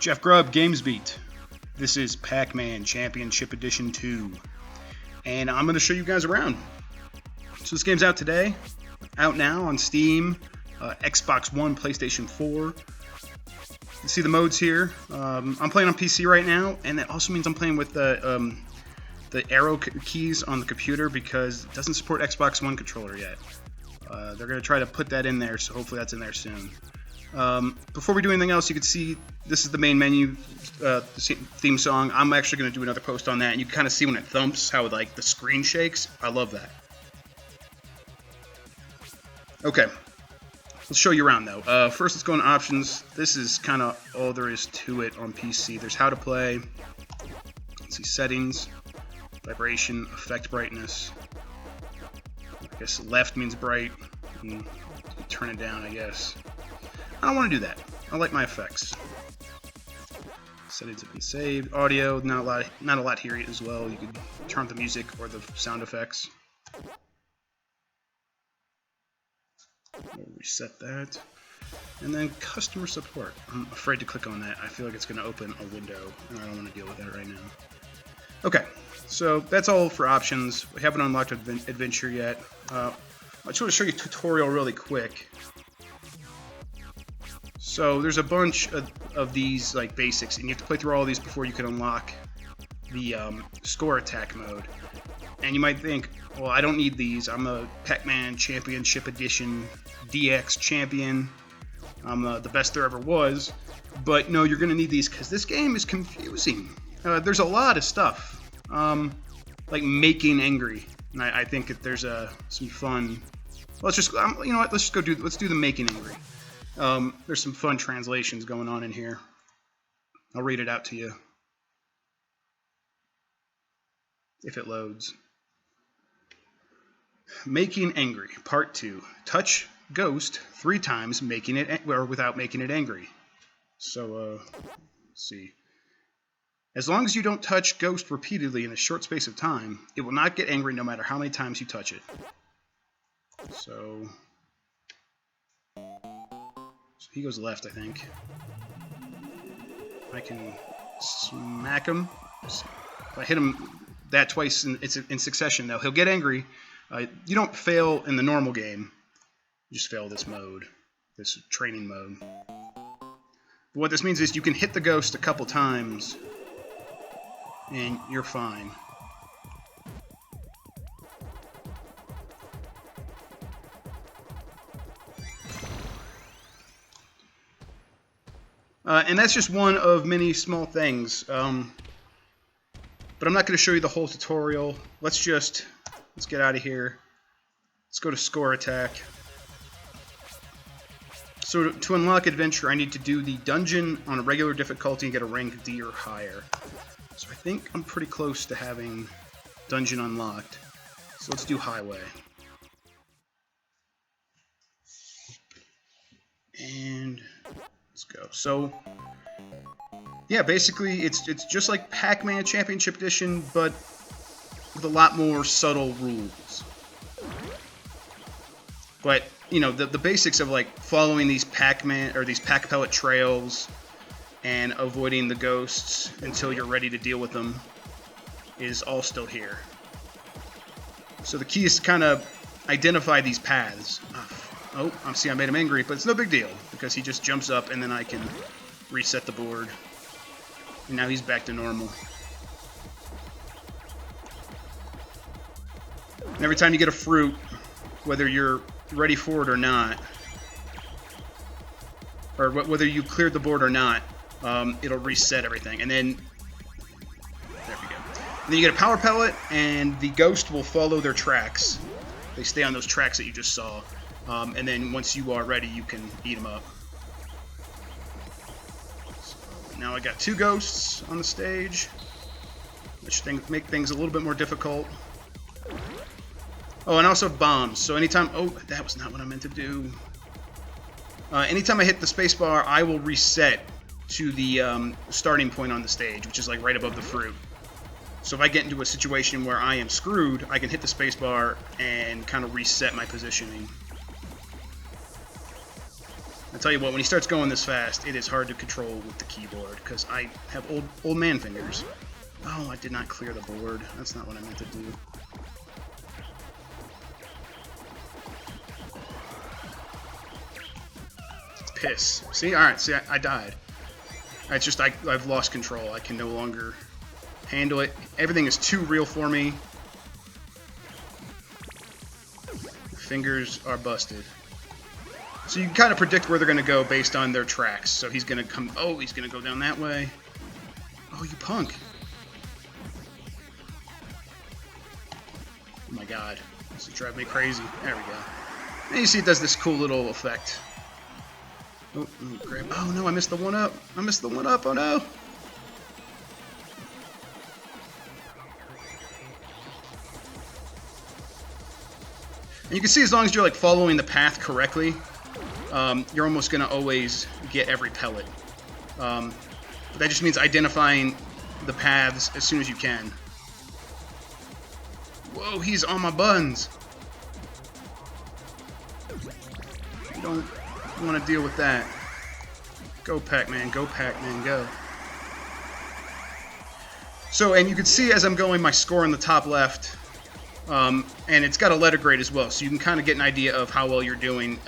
Jeff Grubb, GamesBeat. This is Pac-Man Championship Edition 2, and I'm going to show you guys around. So this game's out today, out now on Steam, Xbox One, PlayStation 4. You see the modes here. I'm playing on PC right now, and that also means I'm playing with the arrow keys on the computer because it doesn't support Xbox One controller yet. They're going to try to put that in there, so hopefully that's in there soon. Before we do anything else, you can see this is the main menu, the theme song. I'm actually going to do another post on that, and you can kind of see when it thumps how like the screen shakes. I love that. Okay, let's show you around though. First, let's go into options. This is kind of all there is to it on PC. There's how to play. Let's see, settings, vibration, effect brightness. I guess left means bright. And turn it down, I guess. I don't want to do that. I like my effects. Settings have been saved. Audio, not a lot here as well. You could turn up the music or the sound effects. We'll reset that. And then customer support. I'm afraid to click on that. I feel like it's going to open a window, and I don't want to deal with that right now. Okay, so that's all for options. We haven't unlocked adventure yet. I just want to show you a tutorial really quick. So there's a bunch of these like basics, and you have to play through all of these before you can unlock the score attack mode. And you might think, well, I don't need these. I'm a Pac-Man Championship Edition DX champion. I'm the best there ever was. But no, you're going to need these because this game is confusing. There's a lot of stuff, like making angry. And I think that there's some fun. Let's just, you know what? Let's do the making angry. There's some fun translations going on in here. I'll read it out to you if it loads. Making angry, part 2. Touch ghost 3 times, making it without making it angry. So let's see. As long as you don't touch ghost repeatedly in a short space of time, it will not get angry no matter how many times you touch it. So he goes left, I think. I can smack him. If I hit him that twice in succession, though, he'll get angry. You don't fail in the normal game. You just fail this mode, this training mode. But what this means is you can hit the ghost a couple times, and you're fine. And that's just one of many small things. But I'm not going to show you the whole tutorial. Let's get out of here. Let's go to score attack. So to unlock adventure, I need to do the dungeon on a regular difficulty and get a rank D or higher. So I think I'm pretty close to having dungeon unlocked. So let's do highway. And let's go. So yeah, basically it's just like Pac-Man Championship Edition, but with a lot more subtle rules. But you know, the basics of like following these Pac-Man or these Pac Pellet trails and avoiding the ghosts until you're ready to deal with them is all still here. So the key is to kind of identify these paths. Oh, I made him angry, but it's no big deal because he just jumps up and then I can reset the board. And now he's back to normal. And every time you get a fruit, whether you're ready for it or not, or whether you cleared the board or not, it'll reset everything. And then, there we go. And then you get a power pellet, and the ghost will follow their tracks. They stay on those tracks that you just saw. And then once you are ready, you can eat them up. So now I got 2 ghosts on the stage, which make things a little bit more difficult. Oh, and also bombs. So anytime... Oh, that was not what I meant to do. Anytime I hit the spacebar, I will reset to the starting point on the stage, which is like right above the fruit. So if I get into a situation where I am screwed, I can hit the spacebar and kind of reset my positioning. I tell you what, when he starts going this fast, it is hard to control with the keyboard because I have old man fingers. Oh, I did not clear the board. That's not what I meant to do. Piss. See? Alright, see, I died. It's just I've lost control. I can no longer handle it. Everything is too real for me. Fingers are busted. So you can kind of predict where they're going to go based on their tracks. So he's going to come... Oh, he's going to go down that way. Oh, you punk. Oh my god. This is driving me crazy. There we go. And you see it does this cool little effect. Oh, grab... Oh no, I missed the one up. I missed the one up. Oh no. And you can see as long as you're like following the path correctly, you're almost going to always get every pellet. But that just means identifying the paths as soon as you can. Whoa, he's on my buns. You don't want to deal with that. Go Pac-Man, go Pac-Man, go. So, and you can see as I'm going my score in the top left. And it's got a letter grade as well, so you can kind of get an idea of how well you're doing,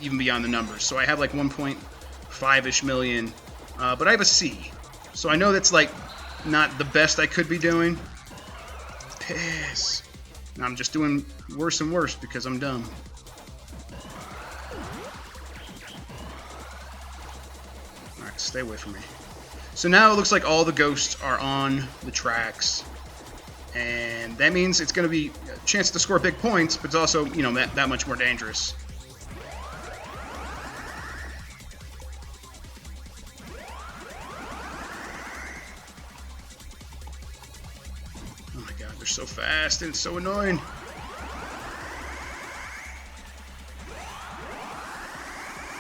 even beyond the numbers. So I have like 1.5-ish million, but I have a C. So I know that's like not the best I could be doing. Piss. And I'm just doing worse and worse because I'm dumb. Alright, stay away from me. So now it looks like all the ghosts are on the tracks. And that means it's going to be a chance to score big points, but it's also, you know, that much more dangerous. Oh my god, they're so fast and it's so annoying.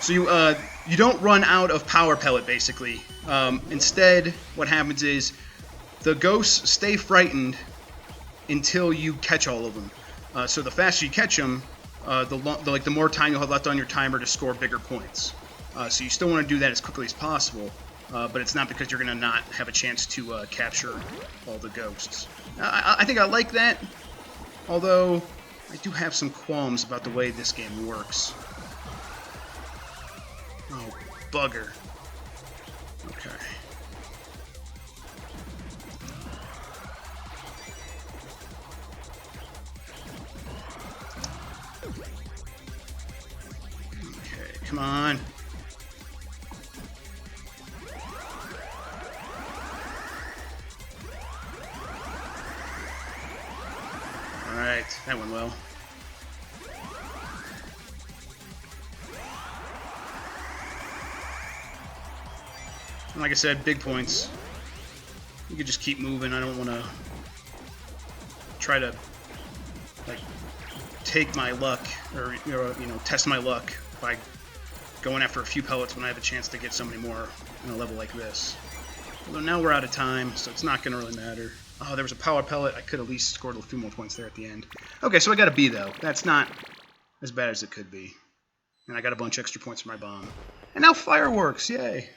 So you don't run out of power pellet, basically. Instead, what happens is the ghosts stay frightened until you catch all of them. So the faster you catch them, the more time you'll have left on your timer to score bigger points. So you still want to do that as quickly as possible, but it's not because you're going to not have a chance to capture all the ghosts. I think I like that, although I do have some qualms about the way this game works. Oh, bugger. Okay. Come on. Alright, that went well. And like I said, big points. You could just keep moving. I don't want to try to like take my luck or you know test my luck by going after a few pellets when I have a chance to get so many more in a level like this. Although now we're out of time, so it's not going to really matter. Oh, there was a power pellet. I could at least scored a few more points there at the end. Okay, so I got a B, though. That's not as bad as it could be. And I got a bunch extra points for my bomb. And now fireworks! Yay!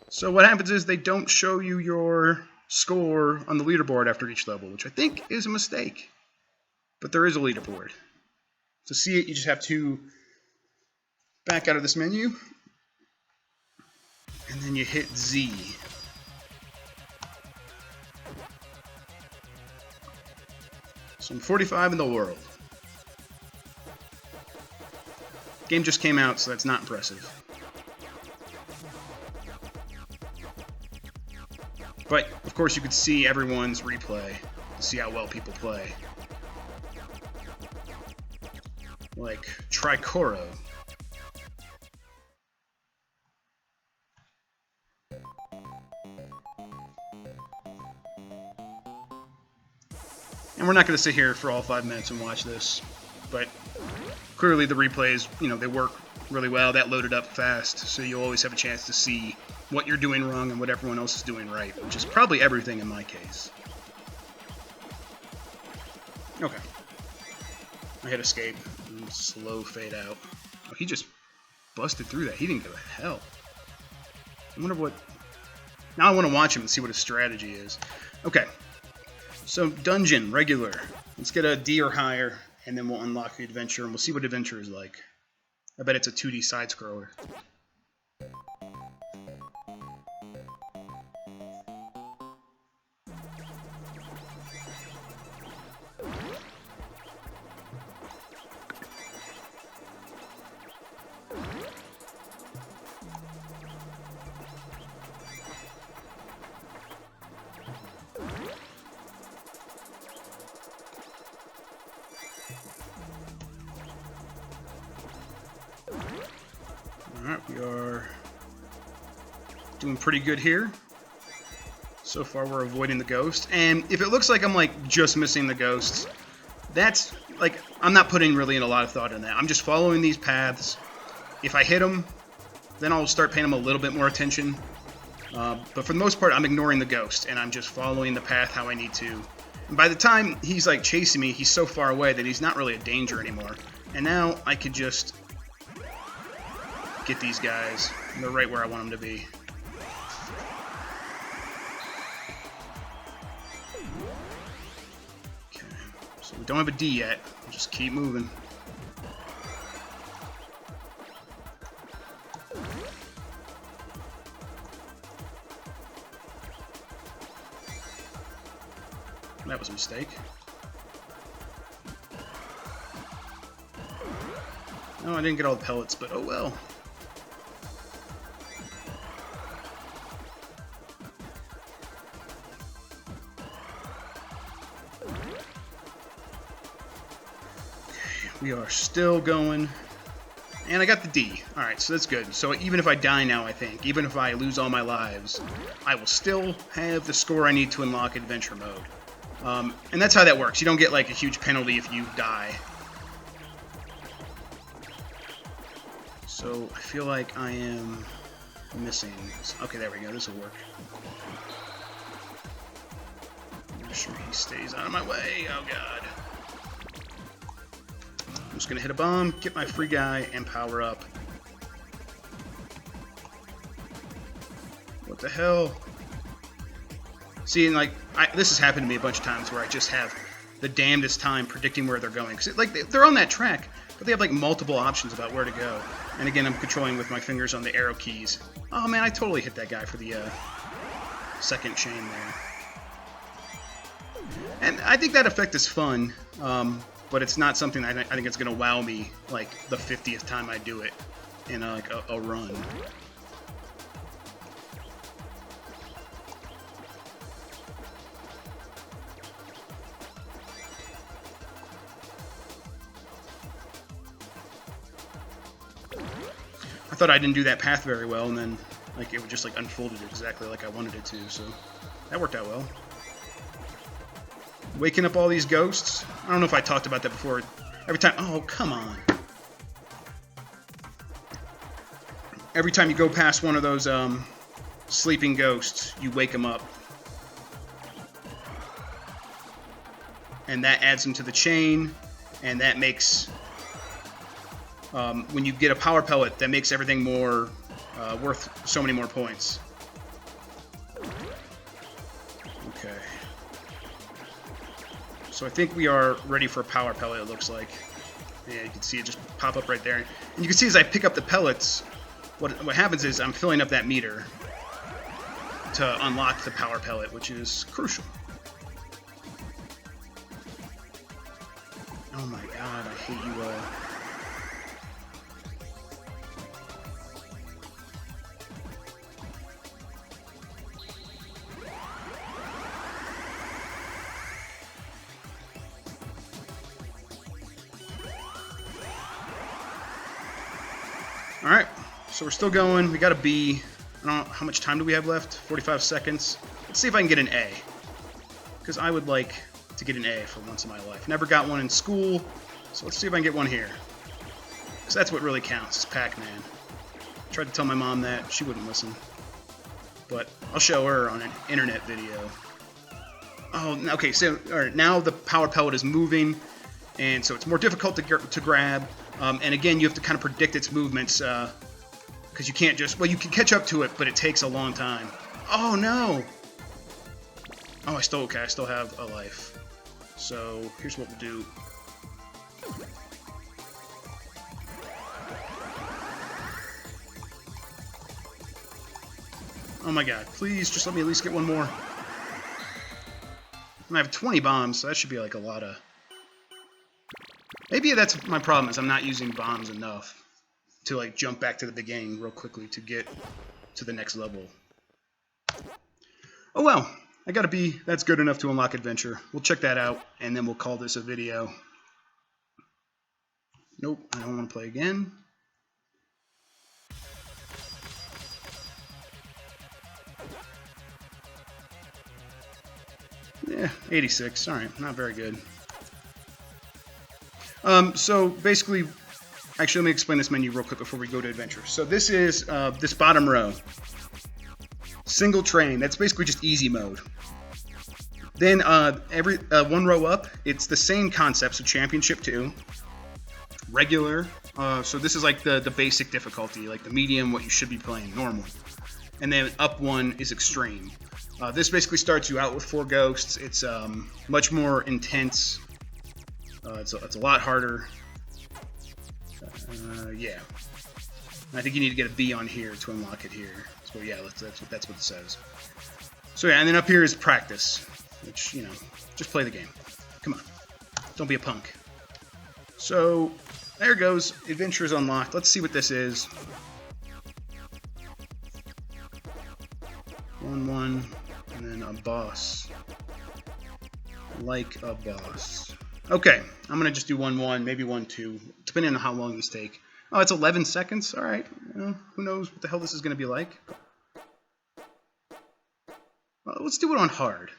So what happens is they don't show you your score on the leaderboard after each level, which I think is a mistake. But there is a leaderboard. To see it, you just have to back out of this menu, and then you hit Z. So I'm 45 in the world. Game just came out, so that's not impressive. But, of course, you could see everyone's replay to see how well people play. Like Tricoro. And we're not going to sit here for all 5 minutes and watch this, but clearly the replays, you know, they work really well. That loaded up fast, so you'll always have a chance to see what you're doing wrong and what everyone else is doing right, which is probably everything in my case. Okay. I hit escape and slow fade out. Oh, he just busted through that. He didn't go to hell. I wonder what... Now I want to watch him and see what his strategy is. Okay. So, dungeon, regular. Let's get a D or higher, and then we'll unlock the adventure, and we'll see what adventure is like. I bet it's a 2D side-scroller. Alright, we are doing pretty good here. So far we're avoiding the ghost. And if it looks like I'm like just missing the ghosts, that's like, I'm not putting really in a lot of thought in that. I'm just following these paths. If I hit them, then I'll start paying them a little bit more attention. But for the most part, I'm ignoring the ghost, and I'm just following the path how I need to. And by the time he's like chasing me, he's so far away that he's not really a danger anymore. And now I could just get these guys. They're right where I want them to be. Okay, so we don't have a D yet. We'll just keep moving. That was a mistake. No, I didn't get all the pellets, but oh well. We are still going. And I got the D. Alright, so that's good. So even if I die now, I think, even if I lose all my lives, I will still have the score I need to unlock adventure mode. And that's how that works. You don't get like a huge penalty if you die. So I feel like I am missing. Okay, there we go. This will work. Make sure he stays out of my way. Oh god. I'm just gonna hit a bomb, get my free guy, and power up. What the hell? See, and like, this has happened to me a bunch of times where I just have the damnedest time predicting where they're going. Cause like, they're on that track, but they have like multiple options about where to go. And again, I'm controlling with my fingers on the arrow keys. Oh man, I totally hit that guy for the second chain there. And I think that effect is fun, but it's not something I think it's going to wow me like the 50th time I do it in like a run. I thought I didn't do that path very well, and then like it would just like unfolded exactly like I wanted it to, so that worked out well. Waking up all these ghosts. I don't know if I talked about that before. Every time, oh come on. Every time you go past one of those sleeping ghosts, you wake them up. And that adds them to the chain, and that makes... when you get a power pellet, that makes everything more worth so many more points. Okay. So I think we are ready for a power pellet, it looks like. Yeah, you can see it just pop up right there. And you can see as I pick up the pellets, what happens is I'm filling up that meter to unlock the power pellet, which is crucial. Oh my god, I hate you all. Alright, so we're still going. We got a B. I don't know, how much time do we have left? 45 seconds. Let's see if I can get an A. Because I would like to get an A for once in my life. Never got one in school, so let's see if I can get one here. Because that's what really counts, is Pac-Man. Tried to tell my mom that. She wouldn't listen. But I'll show her on an internet video. Oh, okay, so alright, now the power pellet is moving. and so it's more difficult to grab. And again, you have to kind of predict its movements because you can't just, well, you can catch up to it, but it takes a long time. Oh no! Oh, I still have a life. So here's what we'll do. Oh my god, please just let me at least get one more. And I have 20 bombs, so that should be like a lot of... Maybe that's my problem, is I'm not using bombs enough to like jump back to the beginning real quickly to get to the next level. Oh well, that's good enough to unlock adventure. We'll check that out, and then we'll call this a video. Nope, I don't want to play again. Yeah, 86. All right, not very good. So basically, actually, let me explain this menu real quick before we go to adventure. So this is this bottom row. Single train. That's basically just easy mode. Then every one row up, it's the same concept. So Championship 2, regular. So this is like the basic difficulty, like the medium, what you should be playing, normal. And then up one is extreme. This basically starts you out with 4 ghosts. It's much more intense. It's a lot harder. Yeah. And I think you need to get a B on here to unlock it here. So yeah, that's what it says. So yeah, and then up here is practice, which, you know, just play the game. Come on. Don't be a punk. So there goes. Adventure is unlocked. Let's see what this is. 1-1, and then a boss. Like a boss. Okay, I'm going to just do 1-1, maybe 1-2, depending on how long these take. Oh, it's 11 seconds? All right. Well, who knows what the hell this is going to be like. Well, let's do it on hard.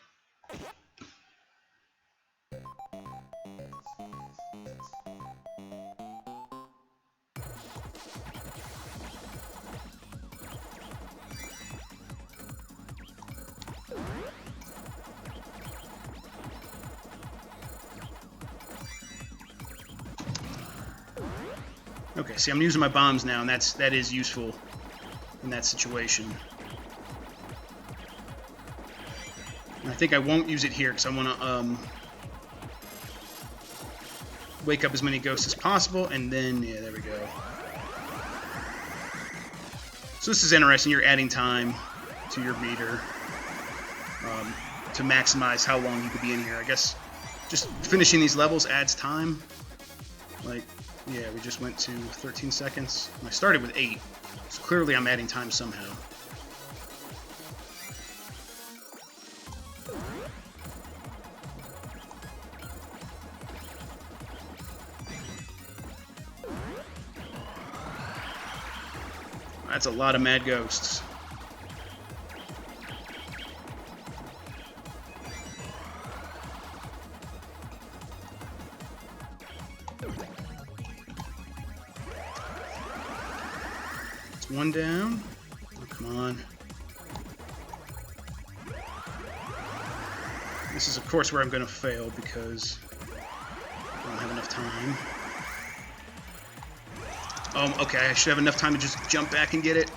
Okay, see, I'm using my bombs now, and that is useful in that situation. And I think I won't use it here because I want to wake up as many ghosts as possible, and then, yeah, there we go. So this is interesting. You're adding time to your meter to maximize how long you could be in here. I guess just finishing these levels adds time. Like, yeah, we just went to 13 seconds. I started with 8, so clearly I'm adding time somehow. That's a lot of mad ghosts. It's one down. Oh, come on. This is, of course, where I'm going to fail because I don't have enough time. Okay, I should have enough time to just jump back and get it.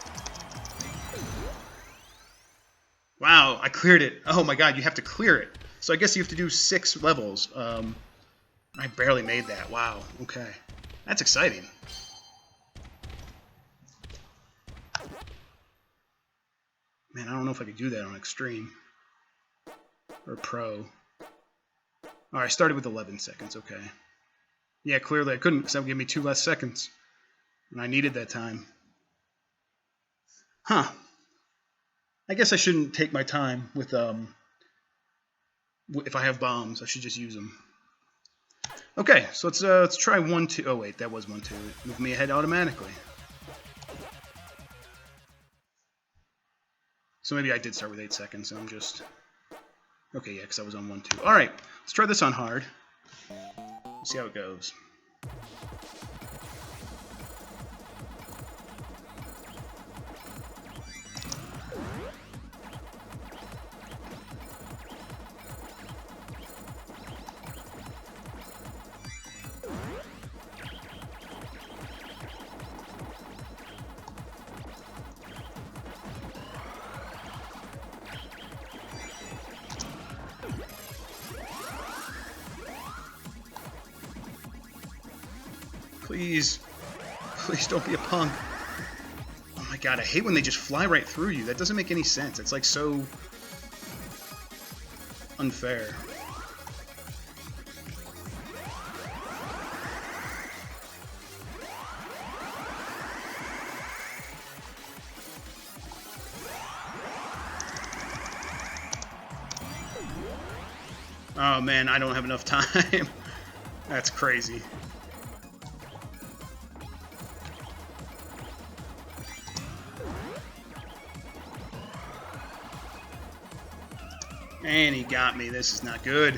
Wow, I cleared it. Oh my god, you have to clear it. So I guess you have to do 6 levels. I barely made that. Wow, okay. That's exciting. Man, I don't know if I could do that on Extreme. Or Pro. Alright, I started with 11 seconds, okay. Yeah, clearly I couldn't because that would give me 2 less seconds. And I needed that time. Huh. I guess I shouldn't take my time with, if I have bombs, I should just use them. Okay, so let's try 1-2. Oh wait, that was 1-2. Move me ahead automatically. So maybe I did start with 8 seconds, so I'm just... Okay, yeah, because I was on 1-2. Alright, let's try this on hard. See how it goes. Please. Please don't be a punk. Oh my god, I hate when they just fly right through you. That doesn't make any sense. It's like so unfair. Oh man, I don't have enough time. That's crazy. And he got me. This is not good.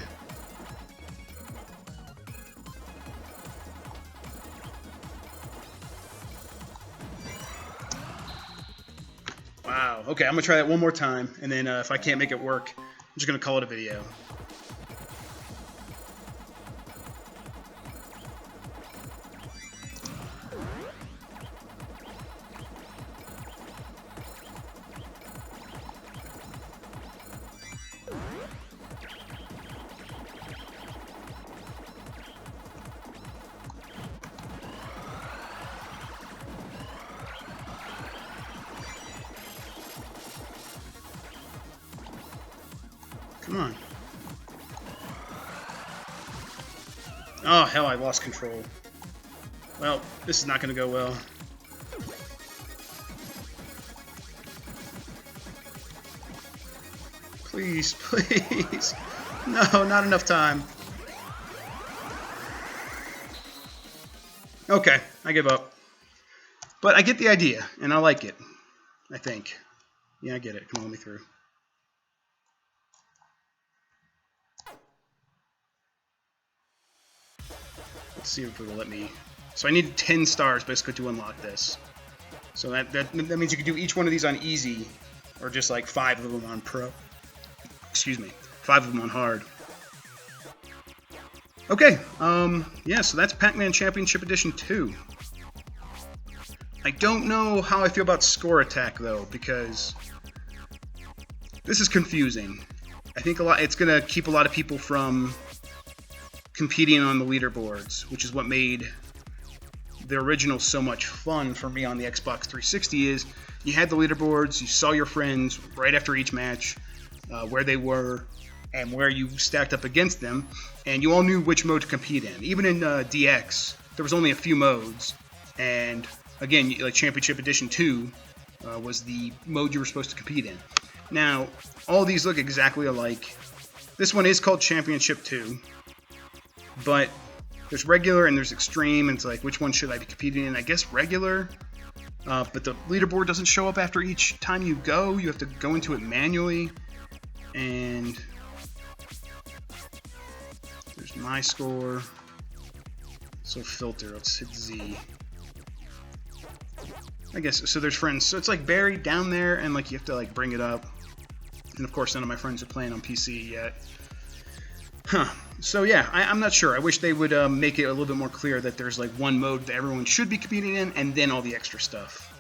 Wow. Okay, I'm going to try that one more time. And then if I can't make it work, I'm just going to call it a video. Come on. Oh, hell, I lost control. Well, this is not going to go well. Please, please. No, not enough time. Okay, I give up. But I get the idea, and I like it, I think. Yeah, I get it. Come on, let me through. Let's see if it will let me. So I need 10 stars basically to unlock this. So that means you can do each one of these on easy, or just like 5 of them on pro. Excuse me, 5 of them on hard. Okay, yeah, so that's Pac-Man Championship Edition 2. I don't know how I feel about score attack though, because this is confusing. I think it's gonna keep a lot of people from competing on the leaderboards, which is what made the original so much fun for me on the Xbox 360. Is you had the leaderboards, you saw your friends right after each match, where they were and where you stacked up against them, and you all knew which mode to compete in. Even in DX, there was only a few modes, and again, like Championship Edition 2 was the mode you were supposed to compete in. Now, all these look exactly alike. This one is called Championship 2. But there's regular and there's extreme, and it's like, which one should I be competing in? I guess regular, but the leaderboard doesn't show up after each time you go. You have to go into it manually, and there's my score. So filter, let's hit Z. I guess, so there's friends. So it's like buried down there, and like you have to like bring it up. And of course, none of my friends are playing on PC yet. Huh. So yeah, I'm not sure. I wish they would make it a little bit more clear that there's like one mode that everyone should be competing in, and then all the extra stuff.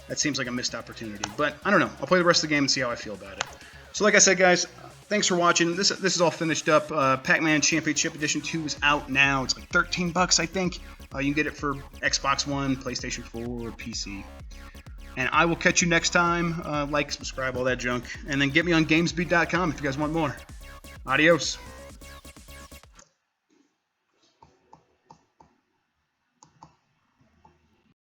That seems like a missed opportunity. But I don't know. I'll play the rest of the game and see how I feel about it. So like I said, guys, thanks for watching. This is all finished up. Pac-Man Championship Edition 2 is out now. It's like $13, I think. You can get it for Xbox One, PlayStation 4, or PC. And I will catch you next time. Like, subscribe, all that junk. And then get me on GamesBeat.com if you guys want more. Adios.